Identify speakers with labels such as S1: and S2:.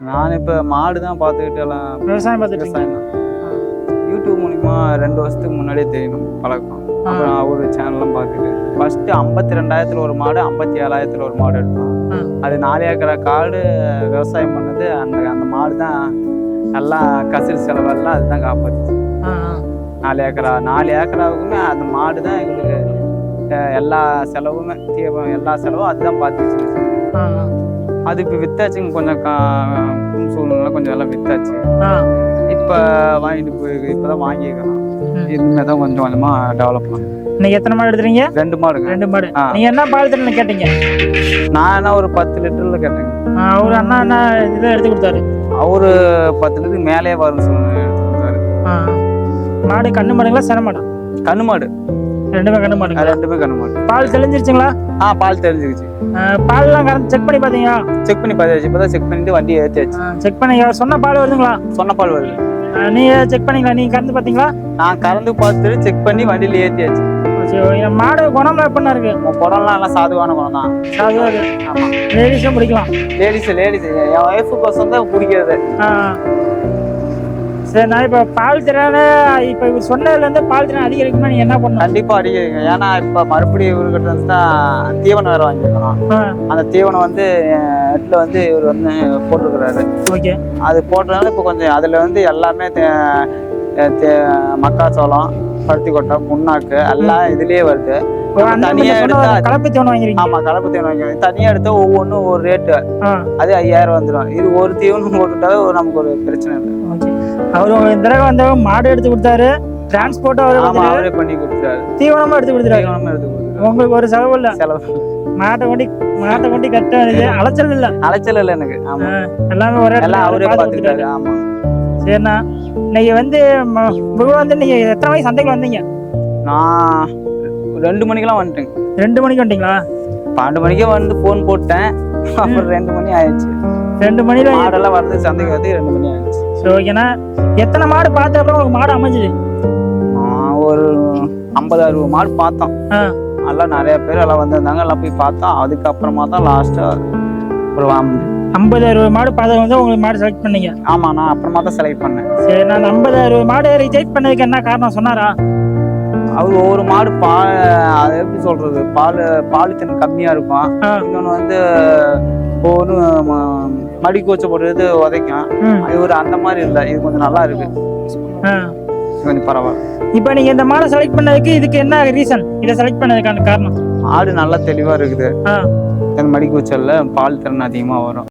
S1: நான் இப்போ மாடு தான் பார்த்துக்கிட்டு எல்லாம்
S2: விவசாயம் பார்த்துட்டு
S1: விவசாயம் தான். யூடியூப் மூலிமா 2 வருஷத்துக்கு முன்னாடியே தெரியும் பழக்கம். அப்புறம் ஒரு சேனல்லாம் பார்த்துட்டு ஃபர்ஸ்ட் 52,000 ஒரு மாடு, 57,000 ஒரு மாடு எடுத்தோம். அது 4 ஏக்கரை காடு விவசாயம் பண்ணது. அந்த மாடு தான் நல்லா கசில் செலவெல்லாம் அதுதான் காப்பாற்றுச்சு. 4 ஏக்கராவுக்குமே அந்த மாடு தான் எங்களுக்கு எல்லா செலவுமே எல்லா செலவும் அதுதான் பார்த்துச்சு. அது இப்போ வித்தாச்சுங்க, கொஞ்சம் சூழ்நிலை கொஞ்சம் எல்லாம் வித்தாச்சு. இப்போ வாங்கிட்டு போயிருக்கு, இப்போதான் வாங்கிக்கலாம். இனிமேல் தான் கொஞ்சம் கொஞ்சமாக டெவலப் பண்ணும்.
S2: இன்னைக்கு எத்தனை மாடு எடுத்துறீங்க?
S1: 2 மாடுங்க.
S2: 2 மாடு. நீங்க என்ன பால் திறன்னு கேட்டீங்க?
S1: நான் என்ன ஒரு 10 லிட்டர்ல கேட்டேங்க.
S2: அவரு அண்ணா என்ன இதை எடுத்து கொடுத்தாரு?
S1: அவரு 10 லிட்டருக்கு மேலே வரும்னு சொல்லி எடுத்து கொடுத்தாரு.
S2: மாடு கண்ணு மாடுங்களா சென மாடா?
S1: கண்ணு மாடு.
S2: 2மே கண்ணு மாடுங்க.
S1: 2மே கண்ணு மாடு.
S2: பால் தெளிஞ்சிருச்சுங்களா?
S1: பால் தெரிஞ்சிருச்சு.
S2: பால்லாம் கறந்து செக் பண்ணி பாத்தீங்களா?
S1: செக் பண்ணி பார்த்தாச்சு. இப்போதான் செக் பண்ணிட்டு வண்டி ஏற்றியாச்சு.
S2: செக் பண்ணி சொன்ன பால் வருதுங்களா?
S1: சொன்ன பால் வருது.
S2: நீங்க செக் பண்ணீங்களா? நீங்க கறந்து பாத்தீங்களா?
S1: நான் கறந்து பார்த்துட்டு செக் பண்ணி வண்டியில ஏற்றியாச்சு.
S2: மாடு குணம்லாம் எப்படின்னா இருக்கு?
S1: குடம்லாம் எல்லாம் சாதுவான குணம் தான்.
S2: சாதுவா இருக்கு. ஆமா, லேடிஸும் பிடிக்கலாம்.
S1: லேடிஸ் என் ஒய்ஃபுக்கோசம் தான் பிடிக்கிறது.
S2: சரி, நான் இப்போ பால் திறன் இப்போ இவர் சொன்னதுலேருந்து பால் திறன் அதிகரிக்குமா? நீங்கள் என்ன பண்ணணும்?
S1: கண்டிப்பாக அதிகரிங்க. ஏன்னா இப்போ மறுபடியும் இவர்கிட்ட இருந்து தான் தீவனம் வேறு வாங்கியிருக்கணும். அந்த தீவனம் வந்து நெட்டில் வந்து இவர் வந்து போட்டிருக்கிறாரு.
S2: ஓகே. அது
S1: போட்டதுனால இப்போ கொஞ்சம் அதில் வந்து எல்லாமே மக்காச்சோளம், பருத்தி கொட்டை, புண்ணாக்கு எல்லாம் இதுலேயே வருது. தனியா எடுத்தா
S2: கலப்பு தீவனம் வாங்கிருக்கீங்க?
S1: ஆமா, கலப்பு தீவனம் வாங்கிருக்கீங்க. தனியா எடுத்தா ஒவ்வொன்றும் ஒரு ரேட்டு. அது 5000 வந்துடும். இது ஒரு தீவனம் போட்டுட்டாவே நமக்கு ஒரு பிரச்சனை இல்லை.
S2: அவரு இந்த தடவை வந்து மாடு எடுத்து கொடுத்தாரு, டிரான்ஸ்போர்ட்
S1: அவரே பண்ணி கொடுத்தாரு,
S2: தீவனமும் எடுத்து கொடுத்தாரு. உங்களுக்கு ஒரு செலவு இல்லை.
S1: செலவு
S2: மாட்டை கொண்டு கட்ட அலைச்சல் இல்லை.
S1: அலைச்சல் இல்லை எனக்கு. ஆமா,
S2: எல்லாமே ஒரே
S1: எல்லாம் அவரே பார்த்துக்கிட்டாரு. ஆமா.
S2: சரிண்ணா, நீங்க வந்து நீங்க எத்தனை மணிக்கு சந்தைக்கு வந்தீங்க?
S1: நான் 2 மணிக்கெல்லாம் வந்துட்டேங்க.
S2: 2 மணிக்கு வந்துட்டீங்களா?
S1: 12 மணிக்கே வந்து ஃபோன் போட்டேன். அப்புறம் 2 மணி ஆயிடுச்சு.
S2: 2 மணில
S1: மாடெல்லாம் வரது சந்தைக்கு வந்து 2 மணி ஆயிடுச்சு.
S2: ஓகேண்ணா, எத்தனை மாடு பார்த்த அப்புறம் உங்களுக்கு மாடு அமைஞ்சுது?
S1: ஒரு 50-60 மாடு பார்த்தோம். எல்லாம் நிறைய பேர் எல்லாம் வந்திருந்தாங்க. எல்லாம் போய் பார்த்தோம். அதுக்கப்புறமா தான் லாஸ்டா ஒரு
S2: 50-60 மாடு பார்த்து வந்து உங்களுக்கு மாடு செலக்ட் பண்ணீங்க?
S1: ஆமா, நான் அப்புறமா தான் செலக்ட் பண்ணேன்.
S2: சரி, நான் 50-60 மாடு ரிஜெக்ட் பண்ணதுக்கு என்ன காரணம் சொன்னாரா?
S1: அவர் ஒவ்வொரு மாடு அது எப்படி சொல்றது, பால் திறன் கம்மியா இருக்கும். இன்னொன்னு வந்து ஒவ்வொரு மடி கோச்சை போடுறது உதைக்கும். இவர் அந்த மாதிரி இல்லை. இது கொஞ்சம் நல்லா இருக்கு, கொஞ்சம் பரவாயில்ல.
S2: இப்போ நீங்க இந்த மாடை செலக்ட் பண்ணதுக்கு இதுக்கு என்ன ரீசன்? இதை செலக்ட் பண்ணதுக்கான காரணம்?
S1: ஆடு நல்லா தெளிவா இருக்குது. மடி கூச்சல்ல பால் திறன் அதிகமா வரும்.